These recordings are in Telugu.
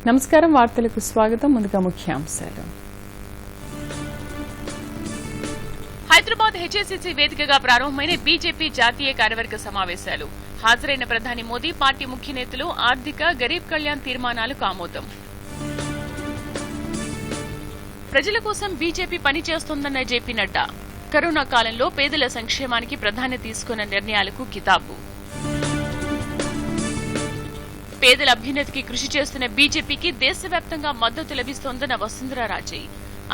నమస్కారం వార్తలకు స్వాగతం. ముందుగా ముఖ్యాంశాలు. హైదరాబాద్ హెచ్ఎస్సీసీ వేదికగా ప్రారంభమైన బీజేపీ జాతీయ కార్యవర్గ సమావేశాలు. హాజరైన ప్రధాని మోదీ, పార్టీ ముఖ్య నేతలు ఆర్థిక, గరీబ్ కళ్యాణ్ తీర్మానాలకు ఆమోదం. ప్రజల కోసం బీజేపీ పనిచేస్తోందన్న జేపీ నడ్డా. కరోనా కాలంలో పేదల సంక్షేమానికి ప్రధాని తీసుకున్న నిర్ణయాలకు కితాబు. పేదల అభ్యున్నతికి కృషి చేస్తున్న బీజేపీకి దేశవ్యాప్తంగా మద్దతు లభిస్తోందన్న వసుంధరా రాజే.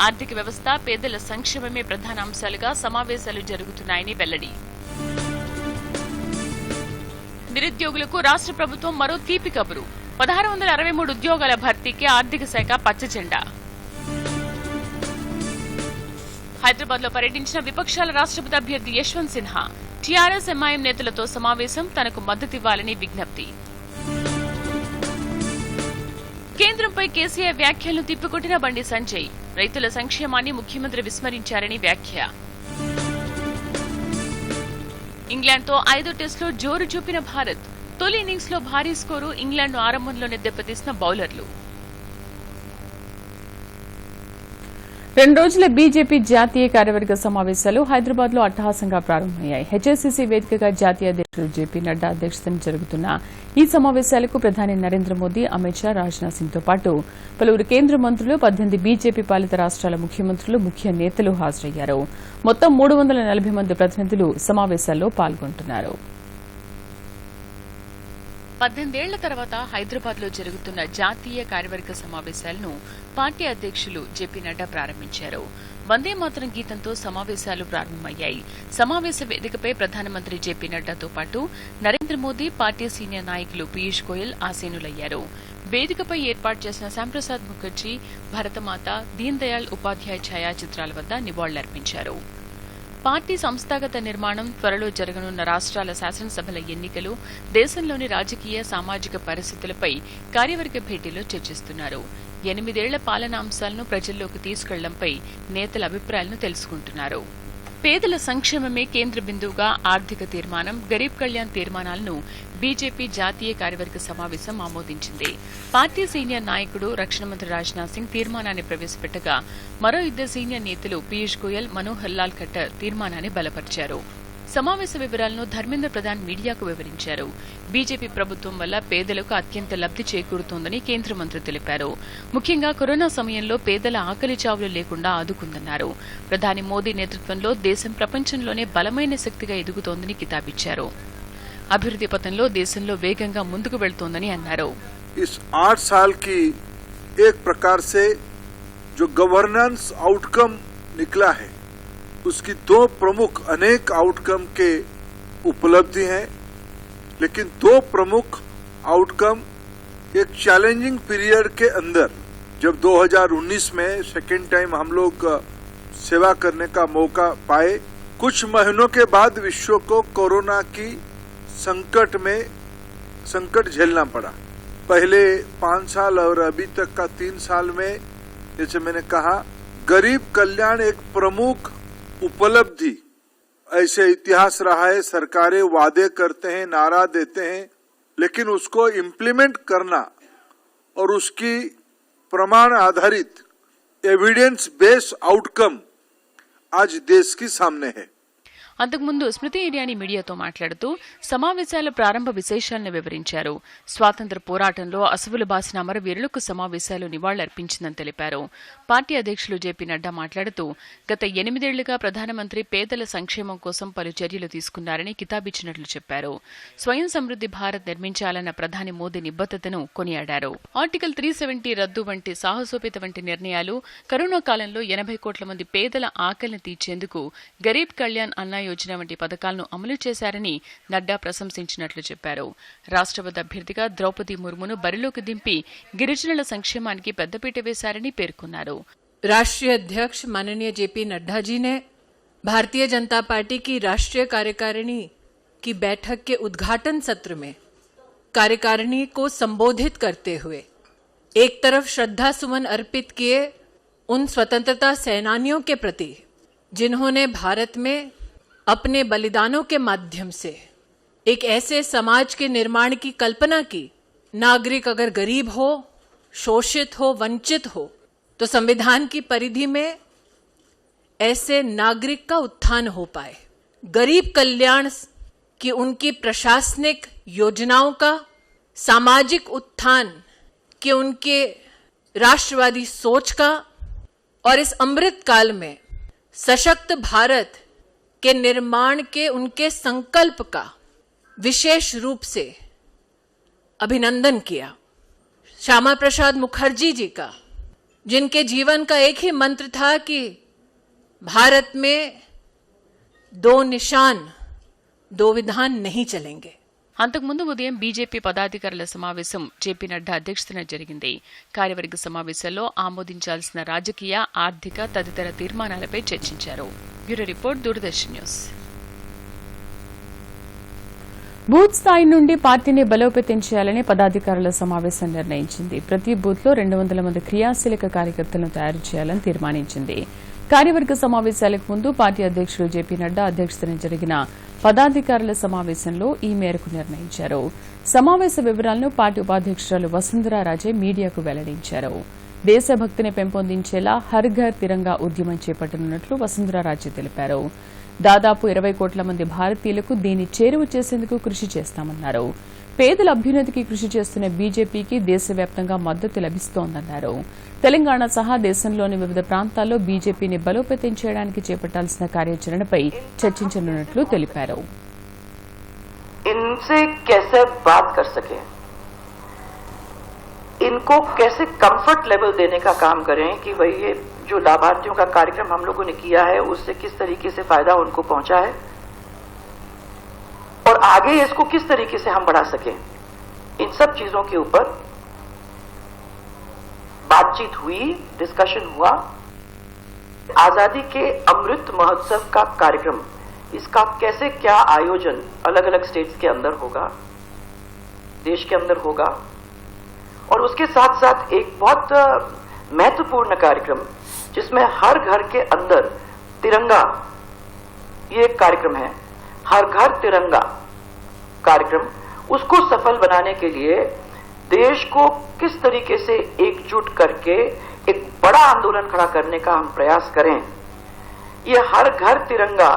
ఆర్థిక వ్యవస్థ, పేదల సంక్షేమమే ప్రధాన అంశాలుగా సమావేశాలు జరుగుతున్నాయని వెల్లడి. నిరుద్యోగులకు రాష్ట్ర ప్రభుత్వం మరో తీపి కబురు. 1663 ఉద్యోగాల భర్తీకి ఆర్థిక శాఖ పచ్చజెండా. హైదరాబాద్ లో పర్యటించిన విపక్షాల రాష్ట్రపతి అభ్యర్థి యశ్వంత్ సిన్హా. టీఆర్ఎస్, ఎంఐఎం నేతలతో సమావేశం, తనకు మద్దతివ్వాలని విజ్ఞప్తి. కేంద్రంపై కేసీఆర్ వ్యాఖ్యలను తిప్పికొట్టిన బండి సంజయ్. రైతుల సంక్షేమాన్ని ముఖ్యమంత్రి విస్మరించారని వ్యాఖ్య. ఇంగ్లాండ్తో 5వ టెస్టులో జోరు చూపిన భారత్. తొలి ఇన్నింగ్స్ లో భారీ స్కోరు. ఇంగ్లాండ్ను ఆరంభంలోనే దెబ్బతీసిన బౌలర్లు. 2 రోజుల బీజేపీ జాతీయ కార్యవర్గ సమావేశాలు హైదరాబాద్ లో అట్టహాసంగా ప్రారంభమయ్యాయి. హెచ్ఎస్సీసీ వేదికగా జాతీయ అధ్యక్షుడు జేపీ నడ్డా అధ్యక్షతన జరుగుతున్న ఈ సమావేశాలకు ప్రధాని నరేంద్ర మోదీ, అమిత్ షా, రాజ్నాథ్ సింగ్ తో పాటు పలువురు కేంద్ర మంత్రులు, 18 బీజేపీ పాలిత రాష్ట్రాల ముఖ్యమంత్రులు, ముఖ్య నేతలు హాజరయ్యారు. మొత్తం 340 మంది ప్రతినిధులు సమావేశాల్లో పాల్గొంటున్నారు. 18 ఏళ్ల తర్వాత హైదరాబాద్ లో జరుగుతున్న జాతీయ కార్యవర్గ సమావేశాలను పార్టీ అధ్యక్షులు జేపీ నడ్డా ప్రారంభించారు. వందే మాతరం గీతంతో సమావేశాలు ప్రారంభమయ్యాయి. సమావేశ వేదికపై ప్రధానమంత్రి జేపీ నడ్డాతో పాటు నరేంద్ర మోదీ, పార్టీ సీనియర్ నాయకులు పీయూష్ గోయల్ ఆసీనులయ్యారు. వేదికపై ఏర్పాటు చేసిన శ్యాంప్రసాద్ ముఖర్జీ, భరతమాత, దీన్ దయాళ్ ఉపాధ్యాయ ఛాయాచిత్రాల వద్ద నివాళులర్పించారు. పార్టీ సంస్థాగత నిర్మాణం, త్వరలో జరగనున్న రాష్ట్రాల శాసనసభల ఎన్నికలు, దేశంలోని రాజకీయ, సామాజిక పరిస్థితులపై కార్యవర్గ భేటీలో చర్చిస్తున్నారు. 8 ఏళ్ల పాలనా అంశాలను ప్రజల్లోకి తీసుకెళ్లడంపై నేతల అభిప్రాయాలను తెలుసుకుంటున్నారు. పేదల సంక్షేమమే కేంద్ర బిందువుగా ఆర్థిక తీర్మానం, గరీబ్ కళ్యాణ్ తీర్మానాలను బీజేపీ జాతీయ కార్యవర్గ సమావేశం ఆమోదించింది. పార్టీ సీనియర్ నాయకుడు, రక్షణ మంత్రి రాజ్నాథ్ సింగ్ తీర్మానాన్ని ప్రవేశపెట్టగా మరో 2 సీనియర్ నేతలు పీయూష్ గోయల్, మనోహర్ లాల్ ఖట్టర్ తీర్మానాన్ని బలపరిచారు. సమావేశ వివరాలను ధర్మేంద్ర ప్రధాన్ మీడియాకు వివరించారు. బీజేపీ ప్రభుత్వం వల్ల పేదలకు అత్యంత లబ్ది చేకూరుతోందని కేంద్ర మంత్రి తెలిపారు. ముఖ్యంగా కరోనా సమయంలో పేదల ఆకలి చావులు లేకుండా ఆదుకుందన్నారు. ప్రధాని మోదీ నేతృత్వంలో దేశం ప్రపంచంలోనే బలమైన శక్తిగా ఎదుగుతోందని కితాబిచ్చారు. అభివృద్ది పథంలో దేశంలో వేగంగా ముందుకు వెళ్తోందని అన్నారు. इस 8 साल की एक प्रकार से जो गवर्नेंस आउटकम निकला है, उसकी 2 प्रमुख अनेक आउटकम के उपलब्धि हैं, लेकिन 2 प्रमुख आउटकम एक चैलेंजिंग पीरियड के अंदर, जब 2019 में सेकेंड टाइम हम लोग सेवा करने का मौका पाए, कुछ महीनों के बाद विश्व को कोरोना की संकट झेलना पड़ा. पहले 5 साल और अभी तक का 3 साल में, जैसे मैंने कहा, गरीब कल्याण एक प्रमुख उपलब्धि. ऐसे इतिहास रहा है, सरकारें वादे करते हैं, नारा देते हैं, लेकिन उसको इम्प्लीमेंट करना और उसकी प्रमाण आधारित एविडेंस बेस्ड आउटकम आज देश के सामने है. అంతకుముందు స్మృతి ఇరానీ మీడియాతో మాట్లాడుతూ సమావేశాల ప్రారంభ విశేషాలను వివరించారు. స్వాతంత్ర్య పోరాటంలో అసువులు బాసిన అమరవీరులకు సమావేశాలు నివాళులర్పించిందని తెలిపారు. పార్టీ అధ్యక్షులు జేపీ నడ్డా మాట్లాడుతూ గత 8 ఏళ్లుగా ప్రధానమంత్రి పేదల సంక్షేమం కోసం పలు చర్యలు తీసుకున్నారని కితాబిచ్చినట్లు చెప్పారు. స్వయం సమృద్ది భారత్ నిర్మించాలన్న ప్రధాని మోదీ నిబద్దతను కొనియాడారు. ఆర్టికల్ 370 రద్దు వంటి సాహసోపేత వంటి నిర్ణయాలు, కరోనా కాలంలో 80 కోట్ల మంది పేదల ఆకలిని తీర్చేందుకు గరీబ్ కళ్యాణ్ అన్న యోజన వంటి పథకాలను అమలు చేశారని నడ్డా ప్రశంసించినట్లు చెప్పారు. రాష్ట్రపతి అభ్యర్థిగా ద్రౌపది ముర్మును బరిలోకి దింపి గిరిజనుల సంక్షేమానికి పెద్దపీట వేశారని పేర్కొన్నారు. राष्ट्रीय अध्यक्ष माननीय जेपी नड्डा जी ने भारतीय जनता पार्टी की राष्ट्रीय कार्यकारिणी की बैठक के उद्घाटन सत्र में कार्यकारिणी को संबोधित करते हुए एक तरफ श्रद्धा सुमन अर्पित किए उन स्वतंत्रता सेनानियों के प्रति जिन्होंने भारत में अपने बलिदानों के माध्यम से एक ऐसे समाज के निर्माण की कल्पना की, नागरिक अगर गरीब हो, शोषित हो, वंचित हो, तो संविधान की परिधि में ऐसे नागरिक का उत्थान हो पाए। गरीब कल्याण की उनकी प्रशासनिक योजनाओं का, सामाजिक उत्थान के उनके राष्ट्रवादी सोच का और इस अमृत काल में सशक्त भारत के निर्माण के उनके संकल्प का विशेष रूप से अभिनंदन किया। श्यामा प्रसाद मुखर्जी जी का, जिनके जीवन का एक ही मंत्र था कि भारत में दो निशान, दो विधान नहीं चलेंगे। అంతకుముందు ఉదయం బీజేపీ పదాధికారుల సమావేశం జేపీ నడ్డా అధ్యక్షతన జరిగింది. కార్యవర్గ సమావేశంలో ఆమోదించాల్సిన రాజకీయ, ఆర్థిక తదితర తీర్మానాలపై చర్చించారు. Bureau report, Doordarshan news. Booth స్థాయి నుండి పార్టీని బలోపేతం చేయాలని పదాధికారుల సమావేశం నిర్ణయించింది. ప్రతి బూత్ లో 200 మంది క్రియాశీలక కార్యకర్తలను తయారు చేయాలని తీర్మానించింది. కార్యవర్గ సమావేశాలకు ముందు పార్టీ అధ్యక్షుడు జేపీ నడ్డా అధ్యక్షతన జరిగిన పదాధికారుల సమావేశంలో ఈ మేరకు నిర్ణయించారు. సమావేశ వివరాలను పార్టీ ఉపాధ్యక్షురాలు వసుంధరా రాజే మీడియాకు వెల్లడించారు. దేశభక్తిని పెంపొందించేలా హర్ ఘర్ తిరంగా ఉద్యమం చేపట్టనున్నట్లు వసుంధరా రాజే తెలిపారు. దాదాపు 20 కోట్ల మంది భారతీయులకు దీన్ని చేరువ చేసేందుకు కృషి చేస్తామన్నారు. పేదల అభ్యున్నతికి కృషి చేస్తున్న బీజేపీకి దేశవ్యాప్తంగా మద్దతు లభిస్తోందన్నారు. తెలంగాణ సహా దేశంలోని వివిధ ప్రాంతాల్లో బీజేపీని బలోపేతం చేయడానికి చేపట్టాల్సిన కార్యాచరణపై చర్చించనున్నట్లు తెలిపారు. इनसे कैसे बात कर सके, इनको कैसे कंफर्ट लेवल देने का काम करें कि भाई ये जो लाभार्थियों का कार्यक्रम हम लोगों ने किया है उससे किस तरीके से फायदा उनको पहुंचा है और आगे इसको किस तरीके से हम बढ़ा सकें। इन सब चीजों के ऊपर बातचीत हुई, डिस्कशन हुआ। आजादी के अमृत महोत्सव का कार्यक्रम, इसका कैसे क्या आयोजन अलग अलग स्टेट्स के अंदर होगा, देश के अंदर होगा, और उसके साथ साथ एक बहुत महत्वपूर्ण कार्यक्रम जिसमें हर घर के अंदर तिरंगा, ये एक कार्यक्रम है, हर घर तिरंगा कार्यक्रम, उसको सफल बनाने के लिए देश को किस तरीके से एकजुट करके एक बड़ा आंदोलन खड़ा करने का हम प्रयास करें। ये हर घर तिरंगा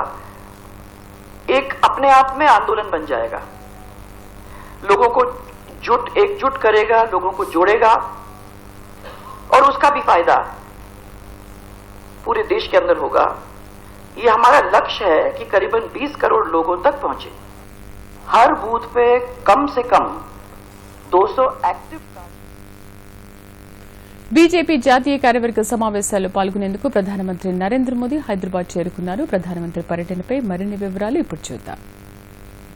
एक अपने आप में आंदोलन बन जाएगा, लोगों को एकजुट करेगा, लोगों को जोड़ेगा और उसका भी फायदा पूरे देश के अंदर होगा। ये हमारा लक्ष्य है कि करीबन 20 करोड़ लोगों तक पहुंचे। हर बूथ पे कम से कम 200 एक्टिव బీజేపీ జాతీయ కార్యవర్గ సమావేశాల్లో పాల్గొనేందుకు ప్రధానమంత్రి నరేంద్ర మోదీ హైదరాబాద్ చేరుకున్నారు. ప్రధానమంత్రి పర్యటనపై మరిన్ని వివరాలు ఇప్పుడు చూద్దాం.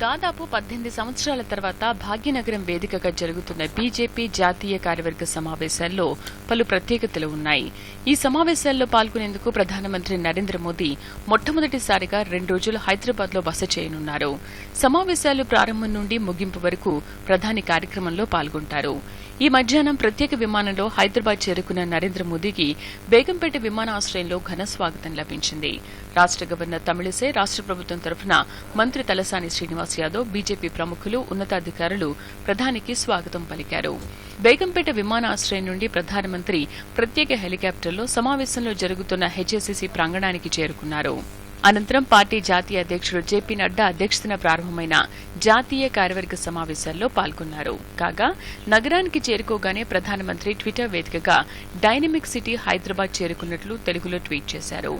దాదాపు 18 సంవత్సరాల తర్వాత భాగ్యనగరం వేదికగా జరుగుతున్న బీజేపీ జాతీయ కార్యవర్గ సమావేశాల్లో పలు ప్రత్యేకతలు ఉన్నాయి. ఈ సమావేశాల్లో పాల్గొనేందుకు ప్రధానమంత్రి నరేంద్ర మోదీ మొట్టమొదటిసారిగా 2 రోజులు హైదరాబాద్ లో బస చేయనున్నారు. సమావేశాలు ప్రారంభం నుండి ముగింపు వరకు ప్రధాని కార్యక్రమంలో పాల్గొంటారు. ఈ మధ్యాహ్నం ప్రత్యేక విమానంలో హైదరాబాద్ చేరుకున్న నరేంద్ర మోదీకి బేగంపేట విమానాశ్రయంలో ఘన స్వాగతం లభించింది. రాష్ట గవర్నర్ తమిళిసై, రాష్ట ప్రభుత్వం తరఫున మంత్రి తలసాని శ్రీనివాస్ యాదవ్, బీజేపీ ప్రముఖులు, ఉన్నతాధికారులు ప్రధానికి స్వాగతం పలికారు. బేగంపేట విమానాశ్రయం నుండి ప్రధానమంత్రి ప్రత్యేక హెలికాప్టర్లో సమావేశంలో జరుగుతున్న హెచ్ఏసీసీ ప్రాంగణానికి చేరుకున్నారు. అనంతరం పార్టీ జాతీయ అధ్యక్షుడు జేపీ నడ్డా అధ్యక్షతన ప్రారంభమైన జాతీయ కార్యవర్గ సమావేశాల్లో పాల్గొన్నారు. కాగా నగరానికి చేరుకోగానే ప్రధానమంత్రి ట్విట్టర్ వేదికగా డైనమిక్ సిటీ హైదరాబాద్ చేరుకున్నట్లు తెలుగులో ట్వీట్ చేశారు.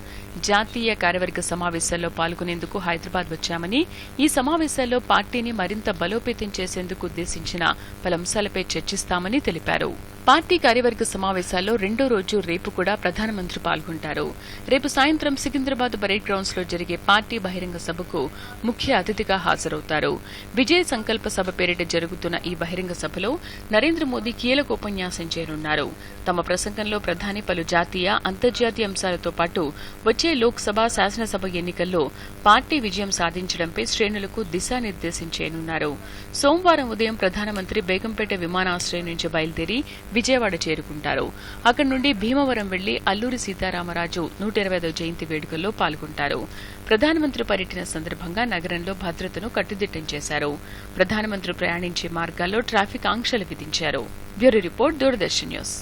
జాతీయ కార్యవర్గ సమావేశాల్లో పాల్గొనేందుకు హైదరాబాద్ వచ్చామని, ఈ సమావేశాల్లో పార్టీని మరింత బలోపేతం చేసేందుకు ఉద్దేశించిన పలు అంశాలపై చర్చిస్తామని తెలిపారు. పార్టీ కార్యవర్గ సమావేశాల్లో 2వ రోజు రేపు కూడా ప్రధానమంత్రి పాల్గొంటారు. రేపు సాయంత్రం సికింద్రాబాద్ పరేడ్ గ్రౌండ్స్ లో జరిగే పార్టీ బహిరంగ సభకు ముఖ్య అతిథిగా హాజరవుతారు. విజయ్ సంకల్ప సభ పేరిట జరుగుతున్న ఈ బహిరంగ సభలో నరేంద్ర మోదీ కీలక ఉపన్యాసం చేయనున్నారు. తమ ప్రసంగంలో ప్రధాని పలు జాతీయ, అంతర్జాతీయ అంశాలతో పాటు వచ్చే లోక్సభ, శాసనసభ ఎన్నికల్లో పార్టీ విజయం సాధించడంపై శ్రేణులకు దిశానిర్దేశం చేయనున్నారు. సోమవారం ఉదయం ప్రధానమంత్రి బేగంపేట విమానాశ్రయం నుంచి బయలుదేరి విజయవాడ చేరుకుంటారు. అక్కడి నుండి భీమవరం వెళ్లి అల్లూరి సీతారామరాజు 120వ జయంతి వేడుకల్లో పాల్గొంటారు. ప్రధానమంత్రి పర్యటన సందర్భంగా నగరంలో భద్రతను కట్టుదిట్టం చేశారు. ప్రధానమంత్రి ప్రయాణించే మార్గాల్లో ట్రాఫిక్ ఆంక్షలు విధించారు. Bureau report, Doordarshan news.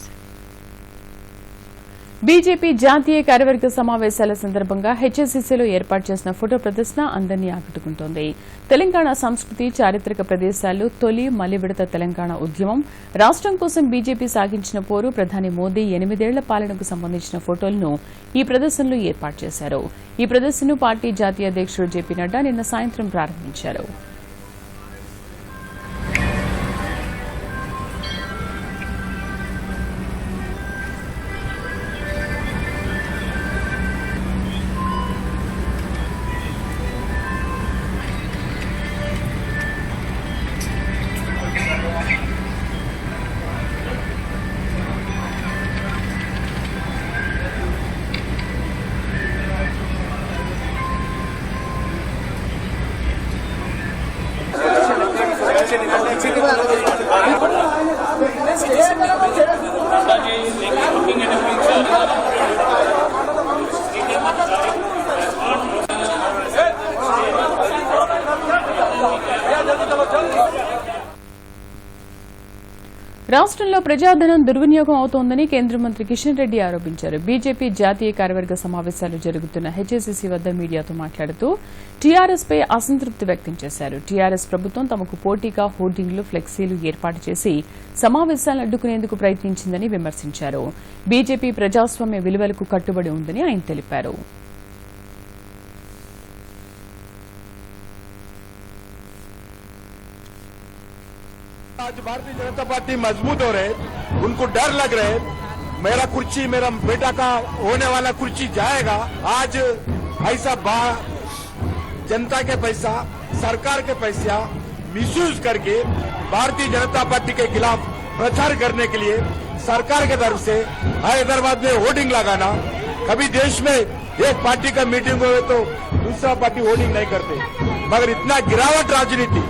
BJP జాతీయ కార్యవర్గ సమావేశాల సందర్భంగా హెచ్ఎస్సీసీలో ఏర్పాటు చేసిన ఫోటో ప్రదర్శన అందరినీ ఆకట్టుకుంటోంది. తెలంగాణ సంస్కృతి, చారిత్రక ప్రదేశాలు, తొలి మలి విడత తెలంగాణ ఉద్యమం, రాష్ట్రం కోసం బీజేపీ సాగించిన పోరు, ప్రధాని మోదీ 8 ఏళ్ల పాలనకు సంబంధించిన ఫోటోలను ఈ ప్రదర్శనలో ఏర్పాటు చేశారు. ఈ ప్రదర్శనను పార్టీ జాతీయ అధ్యక్షుడు జేపీ నడ్డా నిన్న సాయంత్రం ప్రారంభించారు. రాష్ట్రంలో ప్రజాధనం దుర్వినియోగం అవుతోందని కేంద్ర మంత్రి కిషన్ రెడ్డి ఆరోపించారు. బీజేపీ జాతీయ కార్యవర్గ సమావేశాలు జరుగుతున్న హెచ్ఎస్సీసీ వద్ద మీడియాతో మాట్లాడుతూ టీఆర్ఎస్ పై అసంతృప్తి వ్యక్తం చేశారు. టీఆర్ఎస్ ప్రభుత్వం తమకు పోటీగా హోర్డింగ్లు, ఫ్లెక్సీలు ఏర్పాటు చేసి సమావేశాలను అడ్డుకునేందుకు ప్రయత్నించిందని విమర్శించారు. బీజేపీ ప్రజాస్వామ్య విలువలకు కట్టుబడి ఉందని ఆయన తెలిపారు. आज भारतीय जनता पार्टी मजबूत हो रहे, उनको डर लग रहे, मेरा कुर्सी, मेरा बेटा का होने वाला कुर्सी जाएगा। आज ऐसा जनता के पैसा, सरकार के पैसा मिसयूज करके भारतीय जनता पार्टी के खिलाफ प्रचार करने के लिए सरकार के तरफ से हैदराबाद में होर्डिंग लगाना। कभी देश में एक पार्टी का मीटिंग हो तो दूसरा पार्टी होर्डिंग नहीं करते, मगर इतना गिरावट राजनीति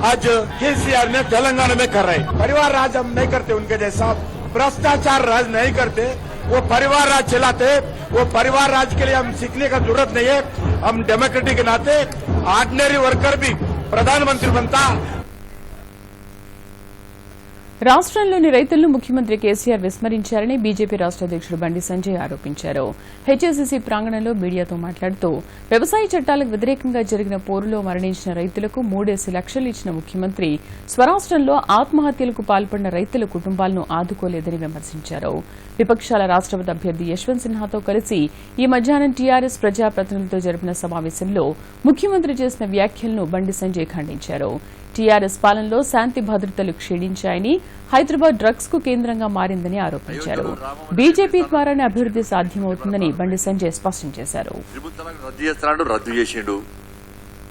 आज केसीआर ने तेलंगाना में कर रहे। परिवार राज हम नहीं करते, उनके जैसा भ्रष्टाचार राज नहीं करते, वो परिवार राज चलाते। वो परिवार राज के लिए हम सीखने का जरूरत नहीं है। हम डेमोक्रेटिक के नाते ऑर्डिनरी वर्कर भी प्रधानमंत्री बनता। రాష్ట్రంలోని రైతులను ముఖ్యమంత్రి కేసీఆర్ విస్మరించారని బీజేపీ రాష్ట్ర అధ్యక్షుడు బండి సంజయ్ ఆరోపించారు. హెచ్ఎస్సీసీ ప్రాంగణంలో మీడియాతో మాట్లాడుతూ వ్యవసాయ చట్టాలకు వ్యతిరేకంగా జరిగిన పోరులో మరణించిన రైతులకు 3 లక్షలు ఇచ్చిన ముఖ్యమంత్రి స్వరాష్ట్రంలో ఆత్మహత్యలకు పాల్పడిన రైతుల కుటుంబాలను ఆదుకోలేదని విమర్శించారు. విపక్షాల రాష్ట్రపతి అభ్యర్థి యశ్వంత్ సిన్హాతో కలిసి ఈ మధ్యాహ్నం టీఆర్ఎస్ ప్రజాప్రతినిధులతో జరిపిన సమావేశంలో ముఖ్యమంత్రి చేసిన వ్యాఖ్యలను బండి సంజయ్ ఖండించారు. టీఆర్ఎస్ పాలనలో శాంతి భద్రతలు క్షీణించాయని, హైదరాబాద్ డ్రగ్స్ కు కేంద్రంగా మారిందని ఆరోపించారు. బీజేపీ ద్వారానే అభివృద్ది సాధ్యమవుతుందని బండి సంజయ్ స్పష్టం చేశారు. రద్దు చేసిండు.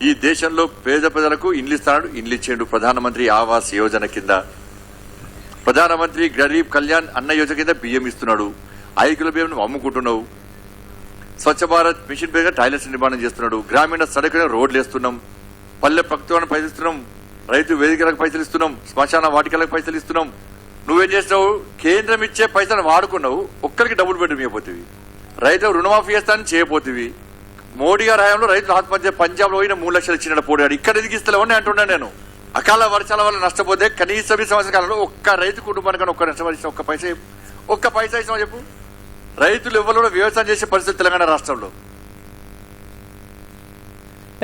ఈ దేశంలో పేద ప్రజలకు ఇండ్లు ఇస్తాడు, ఇండ్లు ఇచ్చిండు. ప్రధానమంత్రి ఆవాస్ యోజన కింద, ప్రధానమంత్రి గరీబ్ కళ్యాణ్ అన్న యోజన కింద బియ్యం ఇస్తున్నాడు. 5 కిలో బియ్యం అమ్ముకుంటున్నావు. స్వచ్ఛ భారత్ మిషన్ పేరుగా టాయిలెట్స్ నిర్మాణం చేస్తున్నాడు. గ్రామీణ సడక్ రోడ్లు వేస్తున్నాం. పల్లె ప్రభుత్వానికి పైసలు ఇస్తున్నాం. రైతు వేదికలకు పైసలు ఇస్తున్నాం. శ్మశాన వాటికలకు పైసలు ఇస్తున్నాం. నువ్వేం చేసినావు? కేంద్రం ఇచ్చే పైసలు వాడుకున్నావు. ఒక్కరికి డబుల్ బెడ్రూమ్ ఇవ్వబోతుంది. రైతులు రుణమాఫీ చేస్తానని చేయబోతుంది. మోడీ గారి హయాంలో రైతులు ఆత్మహత్య పంజాబ్ లో 3 లక్షలు ఇచ్చినాడు పోటీగాడు. ఇక్కడ ఎందుకు ఇస్తలేవని అంటున్నాను నేను. అకాల వర్షాల వల్ల నష్టపోతే కనీసం ఈ సంవత్సర కాలంలో ఒక్క రైతు కుటుంబానికి ఒక్క నష్టపరిచిన ఒక్క పైసా ఇస్తామని చెప్పు. రైతులు ఎవరు కూడా వ్యవసాయం చేసే పరిస్థితి తెలంగాణ రాష్ట్రంలో.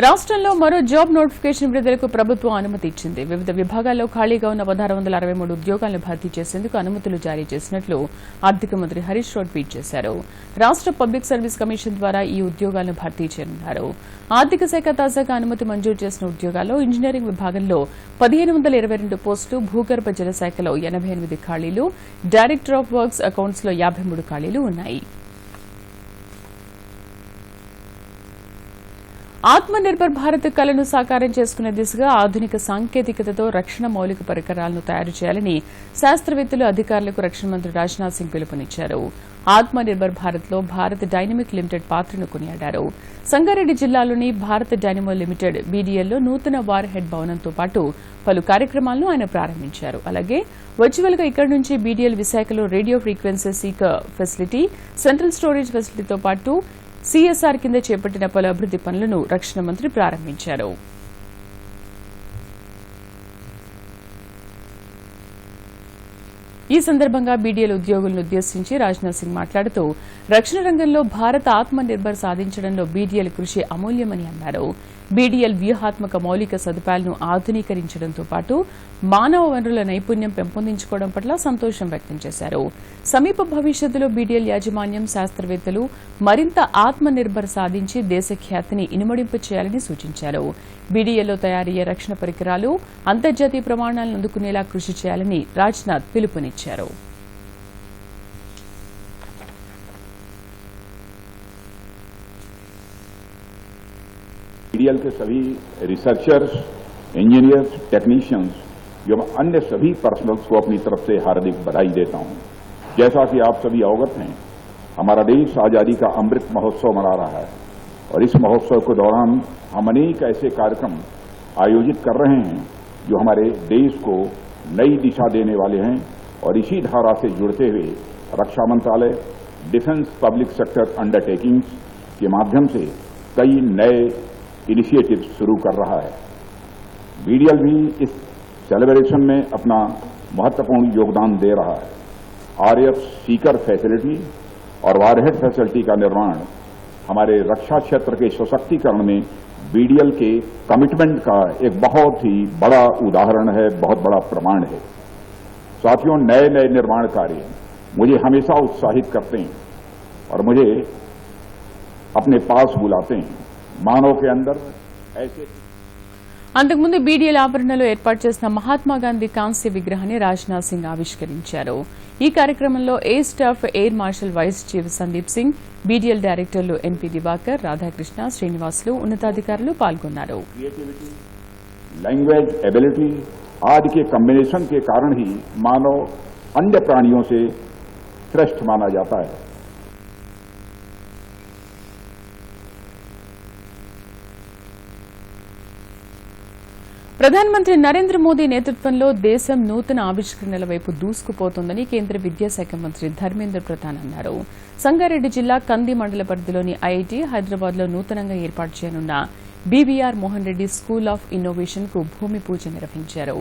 రాష్ట్రంలో మరో జాబ్ నోటిఫికేషన్ విడుదలకు ప్రభుత్వం అనుమతి ఇచ్చింది. వివిధ విభాగాల్లో ఖాళీగా ఉన్న 1663 ఉద్యోగాలను భర్తీ చేసేందుకు అనుమతులు జారీ చేసినట్లు ఆర్థిక మంత్రి హరీష్ రావు ట్వీట్ చేశారు. రాష్ట్ర పబ్లిక్ సర్వీస్ కమిషన్ ద్వారా ఈ ఉద్యోగాలను భర్తీ చేయనున్నారు. ఆర్థిక శాఖ తాజాగా అనుమతి మంజూరు చేసిన ఉద్యోగాల్లో ఇంజనీరింగ్ విభాగంలో 1522 పోస్టులు, భూగర్భ జల శాఖలో 88 ఖాళీలు, డైరెక్టర్ ఆఫ్ వర్క్స్ అకౌంట్స్ లో 53 ఖాళీలు ఉన్నాయి. ఆత్మనిర్భర్ భారత్ కలను సాకారం చేసుకునే దిశగా ఆధునిక సాంకేతికతతో రక్షణ మౌలిక పరికరాలను తయారు చేయాలని శాస్త్రవేత్తలు అధికారులకు రక్షణ మంత్రి రాజ్నాథ్ సింగ్ పిలుపునిచ్చారు. ఆత్మనిర్భర్ భారత్ లో భారత్ డైనమిక్ లిమిటెడ్ పాత్రను కొనియాడారు. సంగారెడ్డి జిల్లాలోని భారత్ డైనమో లిమిటెడ్ బీడీఎల్లో నూతన వార్ హెడ్ భవనంతో పాటు పలు కార్యక్రమాలను ఆయన ప్రారంభించారు. అలాగే వర్చువల్ గా ఇక్కడి నుంచి బీడీఎల్ విశాఖలో radio frequency seeker facility, central storage ఫెసిలిటీతో పాటు సీఎస్ఆర్ కింద చేపట్టిన పలు అభివృద్ది పనులను రక్షణ మంత్రి ప్రారంభించారు. ఈ సందర్భంగా బీడీఎల్ ఉద్యోగులను ఉద్దేశించి రాజ్నాథ్ సింగ్ మాట్లాడుతూ రక్షణ రంగంలో భారత్ ఆత్మనిర్భర్ సాధించడంలో బీడీఎల్ కృషి అమూల్యమని అన్నారు. బీడీఎల్ వ్యూహాత్మక మౌలిక సదుపాయాలను ఆధునీకరించడంతో పాటు మానవ వనరుల నైపుణ్యం పెంపొందించుకోవడం పట్ల సంతోషం వ్యక్తం చేశారు. సమీప భవిష్యత్తులో బీడీఎల్ యాజమాన్యం, శాస్త్రవేత్తలు మరింత ఆత్మనిర్భర్ సాధించి దేశ ఖ్యాతిని ఇనుమడింపు చేయాలని సూచించారు. బీడీఎల్లో తయారయ్యే రక్షణ పరికరాలు అంతర్జాతీయ ప్రమాణాలను అందుకునేలా కృషి చేయాలని రాజ్నాథ్ పిలుపునిచ్చారు. बीडीएल के सभी रिसर्चर्स, इंजीनियर्स, टेक्नीशियंस एवं अन्य सभी पर्सनल्स को अपनी तरफ से हार्दिक बधाई देता हूं। जैसा कि आप सभी अवगत हैं, हमारा देश आजादी का अमृत महोत्सव मना रहा है और इस महोत्सव के दौरान हम अनेक ऐसे कार्यक्रम आयोजित कर रहे हैं जो हमारे देश को नई दिशा देने वाले हैं और इसी धारा से जुड़ते हुए रक्षा मंत्रालय डिफेंस पब्लिक सेक्टर अंडरटेकिंग्स के माध्यम से कई नए इनिशिएटिव शुरू कर रहा है। बीडीएल भी इस सेलिब्रेशन में अपना महत्वपूर्ण योगदान दे रहा है। आरएफ सीकर फैसिलिटी और वारहेड फैसिलिटी का निर्माण हमारे रक्षा क्षेत्र के सशक्तिकरण में बीडीएल के कमिटमेंट का एक बहुत ही बड़ा उदाहरण है, बहुत बड़ा प्रमाण है। साथियों, नए नए निर्माण कार्य मुझे हमेशा उत्साहित करते हैं और मुझे अपने पास बुलाते हैं। मानव के अंदर ऐसे అంతకుముందు బీడీఎల్ ఆవరణలో ఏర్పాటు చేసిన మహాత్మాగాంధీ కాంస్య విగ్రహాన్ని రాజ్నాథ్ సింగ్ ఆవిష్కరించారు. ఈ కార్యక్రమంలో air staff air marshal vice chief Sandeep Singh, BDL డైరెక్టర్లు ఎన్పీ దివాకర్, రాధాకృష్ణ, శ్రీనివాసులు, ఉన్నతాధికారులు పాల్గొన్నారు. लैंग्वेज, एबिलिटी आदि के कॉम्बिनेशन के कारण ही मानव अन्य प्राणियों से श्रेष्ठ माना जाता है। ప్రధానమంత్రి నరేంద్ర మోదీ నేతృత్వంలో దేశం నూతన ఆవిష్కరణల వైపు దూసుకుపోతోందని కేంద్ర విద్యాశాఖ మంత్రి ధర్మేంద్ర ప్రధాన్ అన్నారు. సంగారెడ్డి జిల్లా కంది మండల పరిధిలోని ఐఐటీ హైదరాబాద్ లో నూతనంగా ఏర్పాటు చేయనున్న BVR Mohan Reddy school of innovation కు భూమి పూజ నిర్వహించారు.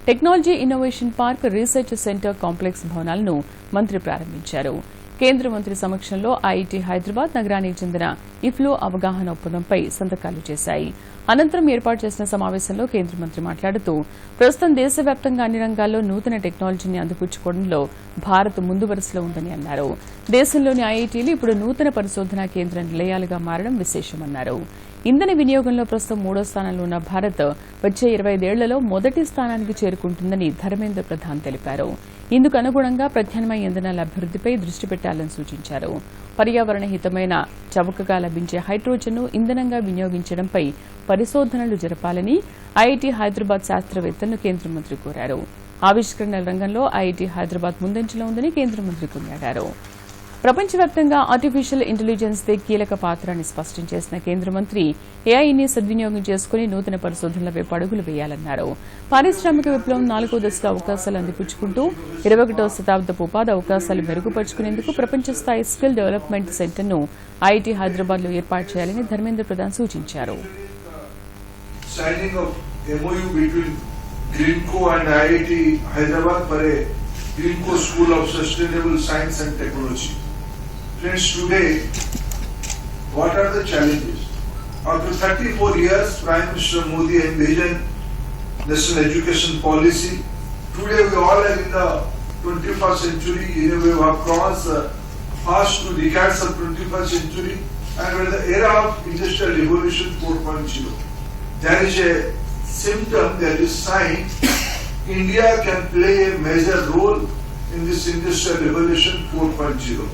Technology innovation park, research centre complex భవనాలను మంత్రి ప్రారంభించారు. కేంద్ర మంత్రి సమక్షంలో ఐఐటీ హైదరాబాద్ నగరానికి చెందిన ఇఫ్లో అవగాహన ఒప్పందంపై సంతకాలు చేశాయి. అనంతరం ఏర్పాటు చేసిన సమావేశంలో కేంద్ర మంత్రి మాట్లాడుతూ ప్రస్తుతం దేశవ్యాప్తంగా అన్ని రంగాల్లో నూతన టెక్నాలజీని అందిపుచ్చుకోవడంలో భారత్ ముందు వరుసలో ఉందని అన్నారు. దేశంలోని ఐఐటీలు ఇప్పుడు నూతన పరిశోధనా కేంద్ర నిలయాలుగా మారడం విశేషమన్నారు. ఇంధన వినియోగంలో ప్రస్తుతం 3వ స్థానంలో ఉన్న భారత్ వచ్చే 25 ఏళ్లలో మొదటి స్థానానికి చేరుకుంటుందని ధర్మేంద్ర ప్రధాన్ తెలిపారు. ఇందుకు అనుగుణంగా ప్రత్యామ్నాయ ఇంధనాల అభివృద్దిపై దృష్టి పెట్టాలని సూచించారు. పర్యావరణ హితమైన చవకగా లభించే హైడ్రోజన్ను ఇంధనంగా వినియోగించడంపై పరిశోధనలు జరపాలని ఐఐటీ హైదరాబాద్ శాస్త్రవేత్తలను కేంద్ర మంత్రి కోరారు. ఆవిష్కరణల రంగంలో ఐఐటీ హైదరాబాద్ ముందంజలో ఉందని కేంద్ర మంత్రి కొనియాడారు. ప్రపంచవ్యాప్తంగా ఆర్టిఫిషియల్ ఇంటెలిజెన్స్ దే కీలక పాత్ర అని స్పష్టం చేసిన కేంద్ర మంత్రి ఏఐని సద్వినియోగం చేసుకుని నూతన పరిశోధనల వైపు అడుగులు వేయాలన్నారు. పారిశ్రామిక విప్లవం 4వ దశలో అవకాశాలు అందిపుచ్చుకుంటూ 21వ శతాబ్దపు ఉపాధి అవకాశాలు మెరుగుపరుచుకునేందుకు ప్రపంచ స్థాయి స్కిల్ డెవలప్మెంట్ సెంటర్ను ఐఐటీ హైదరాబాద్ లో ఏర్పాటు చేయాలని ధర్మేంద్ర ప్రధాన్ సూచించారు. Friends, today, what are the challenges? After 34 years, Prime Minister Modi envisioned national education policy. Today, we all are in the 21st century. We have crossed past 2 decades of 21st century, and we're in the era of industrial revolution 4.0. There is a symptom, there is sign. India can play a major role in this industrial revolution 4.0.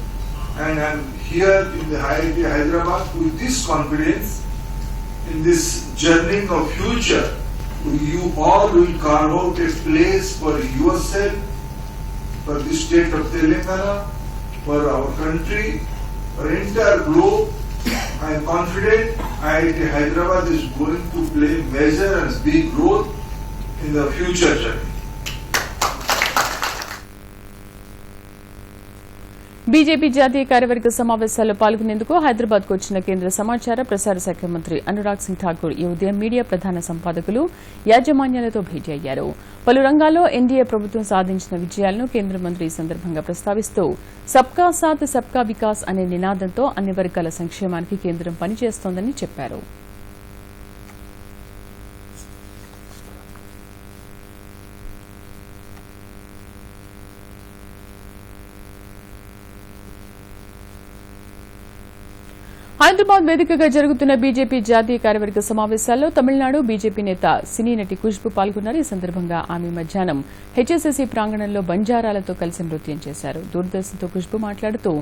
And I'm here in the IIT Hyderabad with this confidence in this journey of future, you all will carve out a place for yourself, for the state of Telangana, for our country, for entire globe. I am confident IIT Hyderabad is going to play major and big role in the future journey. BJP జాతీయ కార్యవర్గ సమావేశాల్లో పాల్గొనేందుకు హైదరాబాద్ కు వచ్చిన కేంద్ర సమాచార ప్రసార శాఖ మంత్రి అనురాగ్ సింగ్ ఠాకూర్ ఈ ఉదయం మీడియా ప్రధాన సంపాదకులు యాజమాన్యాలతో భేటీ అయ్యారు. పలు రంగాల్లో ఎన్డీఏ ప్రభుత్వం సాధించిన విజయాలను కేంద్ర మంత్రి ఈ సందర్భంగా ప్రస్తావిస్తూ సబ్కా సాత్ సబ్కా వికాస్ అనే నినాదంతో అన్ని వర్గాల సంక్షేమానికి కేంద్రం పనిచేస్తోందని చెప్పారు. హైదరాబాద్ వేదికగా జరుగుతున్న బీజేపీ జాతీయ కార్యవర్గ సమావేశాల్లో తమిళనాడు బీజేపీ నేత సినీ నటి ఖుష్బు పాల్గొన్నారు. ఈ సందర్భంగా ఆమె మధ్యాహ్నం హెచ్ఎస్ఎస్సీ ప్రాంగణంలో బంజారాలతో కలిసి నృత్యం చేశారు. దూరదర్శన్తో ఖుష్బు మాట్లాడుతూ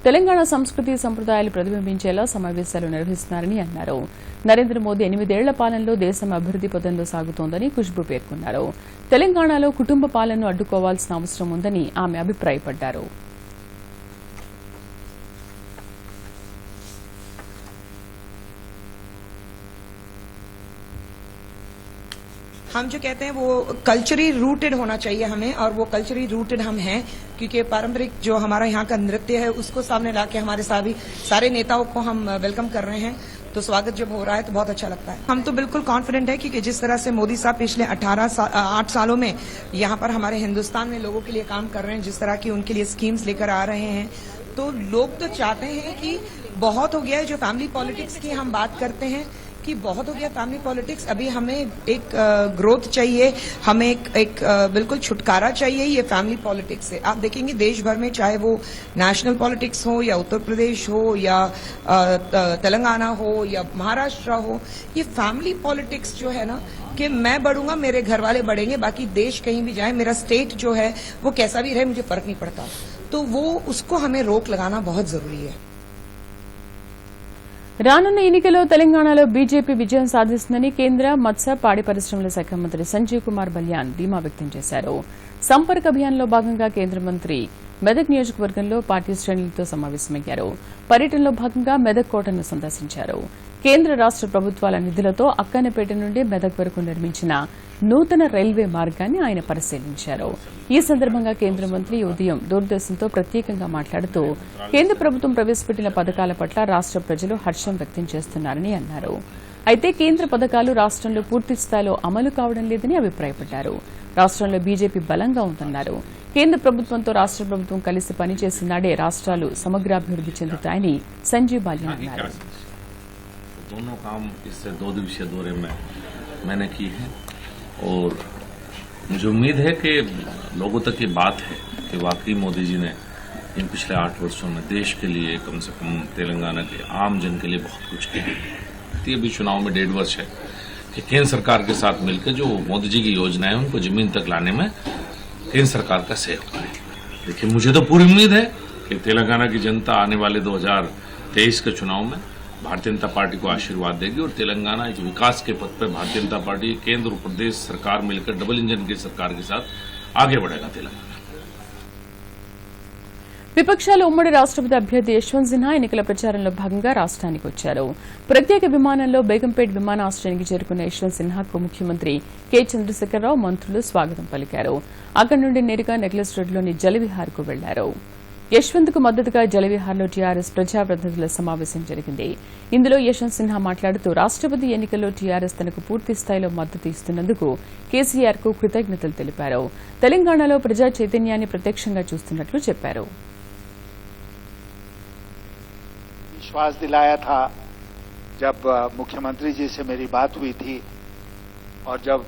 తెలంగాణ సంస్కృతి సంప్రదాయాలు ప్రతిబింబించేలా సమావేశాలు నిర్వహిస్తున్నారని అన్నారు. నరేంద్ర మోదీ 8 ఏళ్ల పాలనలో దేశం అభివృద్ది పథంలో సాగుతోందని ఖుష్బు పేర్కొన్నారు. తెలంగాణలో కుటుంబ పాలనను అడ్డుకోవాల్సిన అవసరం ఉందని ఆమె అభిప్రాయపడ్డారు. हम जो कहते हैं वो कल्चरली रूटेड होना चाहिए हमें, और वो कल्चरली रूटेड हम हैं, क्योंकि पारंपरिक जो हमारा यहाँ का नृत्य है उसको सामने लाके हमारे सारे नेताओं को हम वेलकम कर रहे हैं. तो स्वागत जब हो रहा है तो बहुत अच्छा लगता है. हम तो बिल्कुल कॉन्फिडेंट है क्योंकि जिस तरह से मोदी साहब पिछले 8 सालों में यहाँ पर हमारे हिंदुस्तान में लोगों के लिए काम कर रहे हैं, जिस तरह की उनके लिए स्कीम्स लेकर आ रहे हैं, तो लोग तो चाहते हैं कि बहुत हो गया है जो फैमिली पॉलिटिक्स की हम बात करते हैं कि बहुत हो गया फैमिली पॉलिटिक्स. अभी हमें एक ग्रोथ चाहिए, हमें एक बिल्कुल छुटकारा चाहिए ये फैमिली पॉलिटिक्स से. आप देखेंगे देश भर में चाहे वो नेशनल पॉलिटिक्स हो या उत्तर प्रदेश हो या तेलंगाना हो या महाराष्ट्र हो, ये फैमिली पॉलिटिक्स जो है ना कि मैं बढ़ूंगा मेरे घर वाले बढ़ेंगे, बाकी देश कहीं भी जाए मेरा स्टेट जो है वो कैसा भी रहे मुझे फर्क नहीं पड़ता. तो वो उसको हमें रोक लगाना बहुत जरूरी है. రానున్న ఎన్నికల్లో తెలంగాణలో బీజేపీ విజయం సాధిస్తుందని కేంద్ర మత్స్య పాడి పరిశ్రమల శాఖ మంత్రి సంజీవ్ కుమార్ బల్యాన్ ధీమా వ్యక్తం చేశారు. సంపర్క్ అభియాన్లో భాగంగా కేంద్ర మంత్రి మెదక్ నియోజకవర్గంలో పార్టీ శ్రేణులతో సమావేశమయ్యారు. పర్యటనలో భాగంగా మెదక్ కోటను సందర్శించారు. కేంద్ర రాష్ట ప్రభుత్వాల నిధులతో అక్కన్నపేట నుండి మెదక్ వరకు నిర్మించిన నూతన రైల్వే మార్గాన్ని ఆయన పరిశీలించారు. ఈ సందర్భంగా కేంద్ర మంత్రి ఉదయం దూరదర్శన్తో ప్రత్యేకంగా మాట్లాడుతూ కేంద్ర ప్రభుత్వం ప్రవేశపెట్టిన పథకాల పట్ల రాష్ట ప్రజలు హర్షం వ్యక్తం చేస్తున్నారని అన్నారు. అయితే కేంద్ర పథకాలు రాష్టంలో పూర్తి స్థాయిలో అమలు కావడం లేదని అభిప్రాయపడ్డారు. రాష్టంలో బీజేపీ బలంగా ఉందన్నారు. కేంద్ర ప్రభుత్వంతో రాష్ట ప్రభుత్వం కలిసి పనిచేసిన నాడే రాష్ట్రాలు సమగ్రాభివృద్ది చెందుతాయని సంజీవ్ బాల్యాన్ అన్నారు. दोनों काम इससे 2 दिवसीय दौरे में मैंने की है और मुझे उम्मीद है कि लोगों तक ये बात है कि वाकई मोदी जी ने इन पिछले 8 वर्षों में देश के लिए कम से कम तेलंगाना के आम जन के लिए बहुत कुछ किया है. ये भी चुनाव में 1.5 वर्ष है कि केंद्र सरकार के साथ मिलकर जो मोदी जी की योजनाएं हैं उनको जमीन तक लाने में केंद्र सरकार का सहयोग है. देखिए मुझे तो पूरी उम्मीद है कि तेलंगाना की जनता आने वाले 2023 के चुनाव में भारतीय जनता पार्टी को आशीर्वाद देगी और तेलंगाना एक विकास के पथ पर भारतीय जनता पार्टी केंद्र और प्रदेश सरकार मिलकर डबल इंजन की सरकार के साथ आगे बढ़ेगा तेलंगाना. విపక్షాల ఉమ్మడి రాష్టపతి అభ్యర్థి యశ్వంత్ సిన్హా ఎన్నికల ప్రచారంలో భాగంగా రాష్ట్రానికి వచ్చారు. ప్రత్యేక విమానంలో బేగంపేట్ విమానాశ్రయానికి చేరుకున్న యశ్వంత్ సిన్హాకు ముఖ్యమంత్రి కె చంద్రశేఖరరావు మంత్రులు స్వాగతం పలికారు. అక్కడి నుండి నేరుగా నెక్లెస్ రోడ్లోని జలవిహార్కు వెళ్లారు. యశ్వంత్ కు మద్దతుగా జలవిహార్లో టీఆర్ఎస్ ప్రజాప్రతినిధుల సమావేశం జరిగింది. ఇందులో యశ్వంత్ సిన్హా మాట్లాడుతూ రాష్టపతి ఎన్నికల్లో టీఆర్ఎస్ తనకు పూర్తి స్థాయిలో మద్దతు ఇస్తున్నందుకు కేసీఆర్ కు కృతజ్ఞతలు తెలిపారు. తెలంగాణలో ప్రజా చైతన్యాన్ని ప్రత్యక్షంగా చూస్తున్నట్లు చెప్పారు. विश्वास दिलाया था जब मुख्यमंत्री जी से मेरी बात हुई थी और जब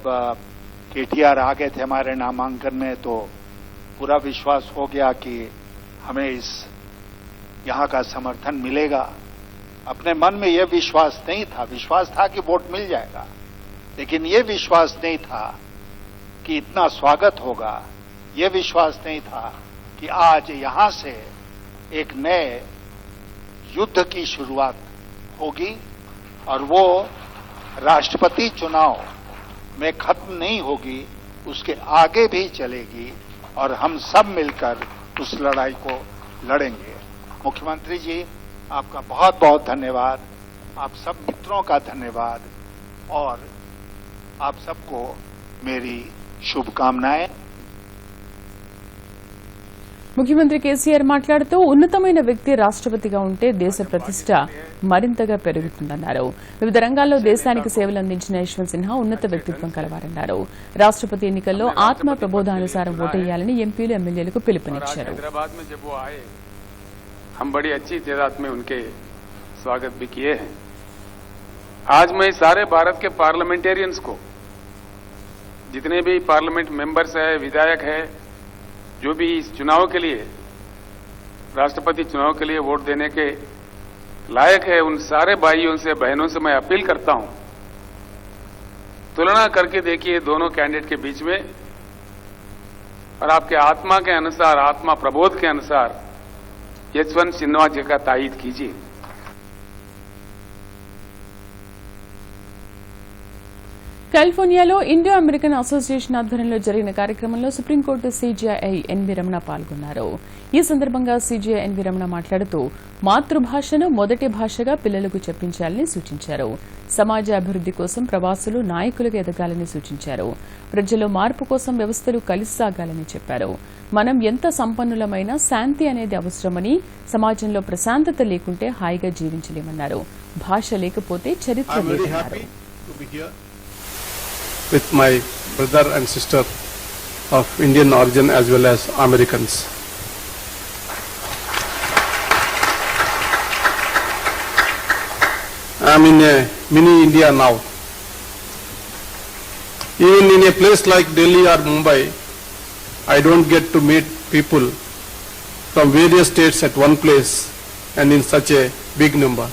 केटीआर आ गए थे हमारे नामांकन में, तो पूरा विश्वास हो गया कि हमें यहाँ का समर्थन मिलेगा. अपने मन में यह विश्वास नहीं था, विश्वास था कि वोट मिल जाएगा, लेकिन ये विश्वास नहीं था कि इतना स्वागत होगा. ये विश्वास नहीं था कि आज यहाँ से एक नए युद्ध की शुरुआत होगी और वो राष्ट्रपति चुनाव में खत्म नहीं होगी, उसके आगे भी चलेगी और हम सब मिलकर उस लड़ाई को लड़ेंगे। मुख्यमंत्री जी, आपका बहुत बहुत धन्यवाद, आप सब मित्रों का धन्यवाद और आप सबको मेरी शुभकामनाएं। ముఖ్యమంత్రి కేసీఆర్ మాట్లాడుతూ ఉన్నతమైన వ్యక్తి రాష్ట్రపతిగా ఉంటే దేశ ప్రతిష్ట మరింతగా పెరుగుతుందన్నారు. వివిధ రంగాల్లో దేశానికి సేవలు అందించిన యశ్వంత్ సిన్హా ఉన్నత వ్యక్తిత్వం కలవారన్నారు. రాష్ట్రపతి ఎన్నికల్లో ఆత్మ ప్రబోధానుసారం ఓటేయాలని ఎంపీలు ఎమ్మెల్యేలకు పిలుపునిచ్చారు. हम बड़ी अच्छी तादाद में उनके स्वागत भी किए हैं। आज मैं सारे भारत के पार्लियामेंटेरियंस को, जितने भी पार्लियामेंट मेंबर्स है, विधायक है, जो भी इस चुनाव के लिए, राष्ट्रपति चुनाव के लिए वोट देने के लायक है, उन सारे भाइयों से बहनों से मैं अपील करता हूं, तुलना करके देखिए दोनों कैंडिडेट के बीच में और आपके आत्मा के अनुसार, आत्मा प्रबोध के अनुसार यशवंत सिन्हा जी का तायीद कीजिए। కాలిఫోర్నియాలో ఇండియో అమెరికన్ అసోసియేషన్ ఆధ్వర్యంలో జరిగిన కార్యక్రమంలో సుప్రీంకోర్టు సీజేఐ ఎన్వి రమణ పాల్గొన్నారు. ఈ సందర్భంగా సీజేఐ ఎన్వి రమణ మాట్లాడుతూ మాతృభాషను మొదటి భాషగా పిల్లలకు చెప్పించాలని సూచించారు. సమాజ అభివృద్ది కోసం ప్రవాసులు నాయకులుగా ఎదగాలని సూచించారు. ప్రజల్లో మార్పు కోసం వ్యవస్థలు కలిసి సాగాలని చెప్పారు. మనం ఎంత సంపన్నులమైనా శాంతి అనేది అవసరమని, సమాజంలో ప్రశాంతత లేకుంటే హాయిగా జీవించలేమన్నారు. భాష లేకపోతే చరిత్ర లేదన్నారు. With my brother and sister of Indian origin as well as Americans. I am in a mini India now. Even in a place like Delhi or Mumbai, I don't get to meet people from various states at one place and in such a big number.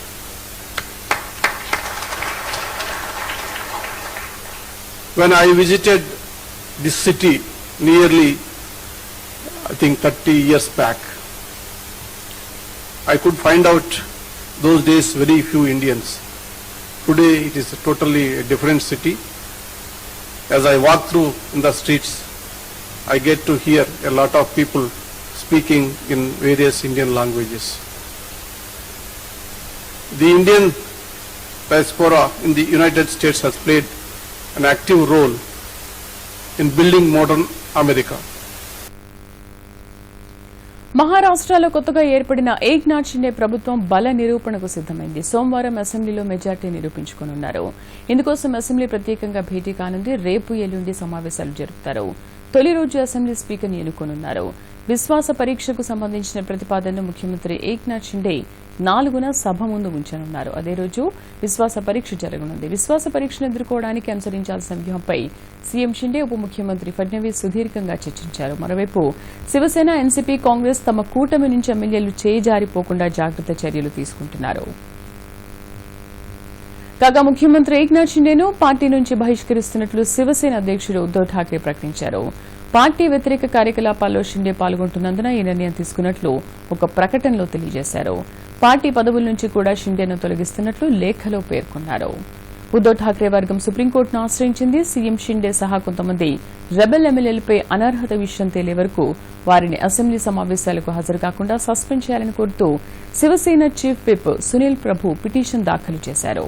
When I visited this city nearly, I think 30 years back, I could find out those days very few Indians. Today it is a totally different city. As I walk through in the streets, I get to hear a lot of people speaking in various Indian languages. The Indian diaspora in the United States has played an active role in building modern America. మహారాష్ట్రలో కొత్తగా ఏర్పడిన ఏక్నాథ్ షిండే ప్రభుత్వం బల నిరూపణకు సిద్దమైంది. సోమవారం అసెంబ్లీలో మెజార్టీ నిరూపించుకోనున్నారు. ఇందుకోసం అసెంబ్లీ ప్రత్యేకంగా భేటీ కానుంది. రేపు ఎల్లుండి సమావేశాలు జరుపుతారు. తొలి రోజు అసెంబ్లీ స్పీకర్ని ఎన్నుకోనున్నారు. విశ్వాస పరీక్షకు సంబంధించిన ప్రతిపాదనను ముఖ్యమంత్రి ఏక్నాథ్ షిండే 4న సభ ముందు ఉంచనున్నారు. అదే రోజు విశ్వాస పరీక్ష జరగనుంది. విశ్వాస పరీక్షను ఎదుర్కోవడానికి అనుసరించాల్సిన వ్యూహంపై సీఎం షిండే ఉప ముఖ్యమంత్రి ఫడ్నవీస్ సుదీర్ఘంగా చర్చించారు. మరోవైపు శివసేన, ఎన్సీపీ, కాంగ్రెస్ తమ కూటమి నుంచి ఎమ్మెల్యేలు చేజారిపోకుండా జాగ్రత్త చర్యలు తీసుకుంటున్నారు. కాగా ముఖ్యమంత్రి ఏక్నాథ్ షిండేను పార్టీ నుంచి బహిష్కరిస్తున్నట్లు శివసేన అధ్యక్షుడు ఉద్దవ్ ఠాక్రే ప్రకటించారు. పార్టీ వ్యతిరేక కార్యకలాపాల్లో షిండే పాల్గొంటున్నందున ఈ నిర్ణయం తీసుకున్నట్లు ఒక ప్రకటనలో తెలియజేశారు. పార్టీ పదవుల నుంచి కూడా షిండేను తొలగిస్తున్నట్లు లేఖలో పేర్కొన్నారు. ఉద్దవ్ ఠాక్రే వర్గం సుప్రీంకోర్టును ఆశ్రయించింది. సీఎం షిండే సహా కొంతమంది రెబెల్ ఎమ్మెల్యేలపై అనర్హత విషయం తేలే వరకు వారిని అసెంబ్లీ సమావేశాలకు హాజరు కాకుండా సస్పెండ్ చేయాలని కోరుతూ శివసేన చీఫ్ విప్ సునీల్ ప్రభు పిటిషన్ దాఖలు చేశారు.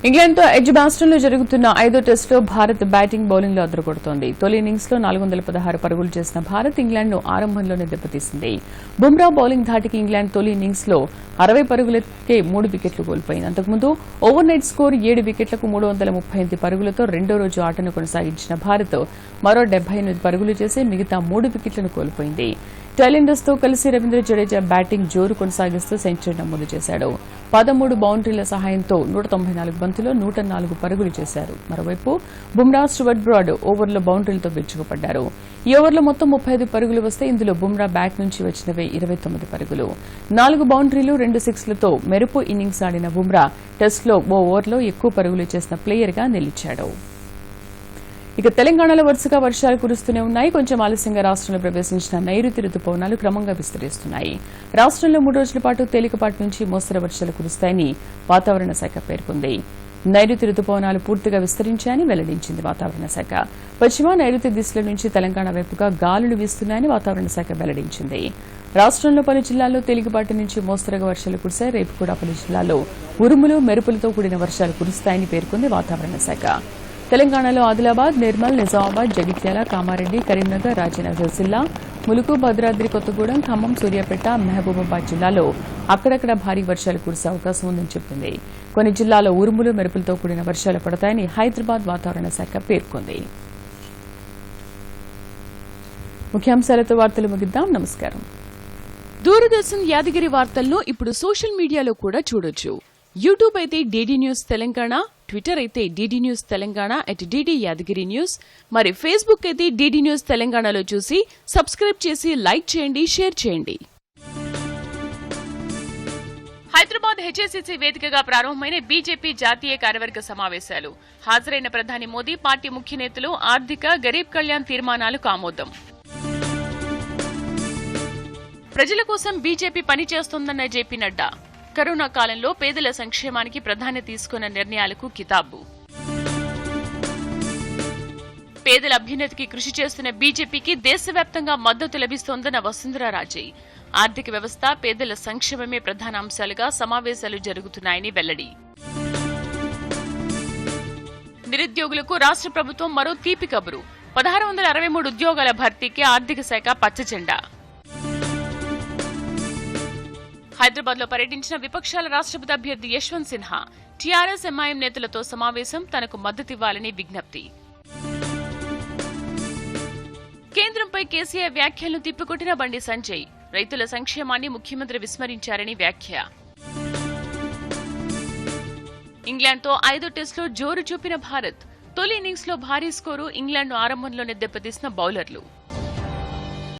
ఇంగ్లాండ్తో ఎడ్జ్బాస్టన్లో జరుగుతున్న 5వ టెస్టులో భారత్ బ్యాటింగ్, బౌలింగ్లో అదరగొడుతోంది. తొలి ఇన్నింగ్స్లో 416 పరుగులు చేసిన భారత్ ఇంగ్లాండ్ను ఆరంభంలోనే దెబ్బతీసింది. బుమ్రా బౌలింగ్ ధాటికి ఇంగ్లాండ్ తొలి ఇన్నింగ్స్లో 60 పరుగులకే 3 వికెట్లు కోల్పోయింది. అంతకుముందు ఓవర్ నైట్ స్కోర్ 7 వికెట్లకు 338 పరుగులతో రెండో రోజు ఆటను కొనసాగించిన భారత్ మరో 78 పరుగులు చేసి మిగతా 3 వికెట్లను కోల్పోయింది. టైలెండర్స్తో కలిసి రవీంద్ర జడేజా బ్యాటింగ్ జోరు కొనసాగిస్తూ సెంచరీ నమోదు చేశాడు. 13 బౌండరీల సహాయంతో 194 బంతుల్లో 104 పరుగులు చేశారు. మరోవైపు బుమ్రా, స్టువర్ట్ బ్రాడ్ ఓవర్లో బౌండరీలతో విరుచుకుపడ్డారు. ఈ ఓవర్లో మొత్తం 35 పరుగులు వస్తే ఇందులో బుమ్రా బ్యాట్ నుంచి వచ్చినవే 29 పరుగులు. 4 బౌండరీలు, 2 సిక్స్లతో మెరుపు ఇన్నింగ్స్ ఆడిన బుమ్రా టెస్టులో ఓ ఓవర్లో ఎక్కువ పరుగులు చేసిన ప్లేయర్గా నిలిచాడు. ఇక తెలంగాణలో వరుసగా వర్షాలు కురుస్తూనే ఉన్నాయి. కొంచెం ఆలస్యంగా రాష్ట్రంలో ప్రవేశించిన నైరుతి రుతుపవనాలు క్రమంగా విస్తరిస్తున్నాయి. రాష్ట్రంలో 3 రోజుల పాటు తేలికపాటి నుంచి మోస్తరు వర్షాలు కురుస్తాయని వాతావరణ శాఖ పేర్కొంది. నైరుతి రుతుపవనాలు పూర్తిగా విస్తరించాయని వెల్లడించింది వాతావరణ శాఖ. పశ్చిమ నైరుతి దిశల నుంచి తెలంగాణ వైపుగా గాలులు వీస్తున్నాయని వాతావరణ శాఖ వెల్లడించింది. రాష్ట్రంలో పలు జిల్లాల్లో తేలికపాటి నుంచి మోస్తరుగా వర్షాలు కురిశాయి. రేపు కూడా పలు జిల్లాల్లో ఉరుములు మెరుపులతో కూడిన వర్షాలు కురుస్తాయని పేర్కొంది వాతావరణ శాఖ. తెలంగాణలో ఆదిలాబాద్, నిర్మల్, నిజామాబాద్, జగిత్యాల, కామారెడ్డి, కరీంనగర్, రాజనగర్ జిల్లా, ములుగు, భద్రాద్రి కొత్తగూడెం, ఖమ్మం, సూర్యాపేట, మహబూబాబాద్ జిల్లాలో అక్కడక్కడ భారీ వర్షాలు కురిసే అవకాశం ఉందని చెప్పింది. కొన్ని జిల్లాల్లో ఉరుములు మెరుపులతో కూడిన వర్షాలు పడతాయని హైదరాబాద్ వాతావరణ శాఖ పేర్కొంది. ముఖ్యాంశాలతో వార్తలు ముగిద్దాం. నమస్కారం. దూరదర్శన్ యాదగిరి వార్తలను ఇప్పుడు సోషల్ మీడియాలో కూడా చూడొచ్చు. యూట్యూబ్ అయితే డీడీ న్యూస్ తెలంగాణ, ట్విట్టర్ అయితే DD news Telangana @DD Yadagiri news, మరి ఫేస్బుక్ అయితే డీడీ న్యూస్ తెలంగాణలో చూసి సబ్స్క్రైబ్ చేసి లైక్ చేయండి, షేర్ చేయండి. హైదరాబాద్ హెచ్ఏసీసీ వేదికగా ప్రారంభమైన బీజేపీ జాతీయ కార్యవర్గ సమావేశాలు. హాజరైన ప్రధాని మోదీ, పార్టీ ముఖ్య నేతలు ఆర్థిక, గరీబ్ కళ్యాణ్ తీర్మానాలకు ఆమోదం. ప్రజల కోసం బీజేపీ పనిచేస్తోందన్న జేపీ నడ్డా. కరోనా కాలంలో పేదల సంక్షేమానికి ప్రధాని తీసుకున్న నిర్ణయాలకు కితాబు. పేదల అభ్యున్నతికి కృషి చేస్తున్న బీజేపీకి దేశవ్యాప్తంగా మద్దతు లభిస్తోందన్న వసుంధరా రాజే. ఆర్థిక వ్యవస్థ, పేదల సంక్షేమమే ప్రధాన అంశాలుగా సమావేశాలు జరుగుతున్నాయని వెల్లడి. నిరుద్యోగులకు రాష్ట్ర ప్రభుత్వం మరో తీపి కబురు. 1663 ఉద్యోగాల భర్తీకి ఆర్థిక శాఖ పచ్చజెండా. హైదరాబాద్ లో పర్యటించిన విపక్షాల రాష్ట్రపతి అభ్యర్థి యశ్వంత్ సిన్హా టీఆర్ఎస్, ఎంఐఎం నేతలతో సమావేశం, తనకు మద్దతివ్వాలని విజ్ఞప్తి. కేంద్రంపై కేసీఆర్ వ్యాఖ్యలను తిప్పికొట్టిన బండి సంజయ్. రైతుల సంక్షేమాన్ని ముఖ్యమంత్రి విస్మరించారని వ్యాఖ్య. ఇంగ్లాండ్తో 5వ టెస్టులో జోరు చూపిన భారత్. తొలి ఇన్నింగ్స్ లో భారీ స్కోరు. ఇంగ్లాండ్ను ఆరంభంలోనే దెబ్బతీసిన బౌలర్లు.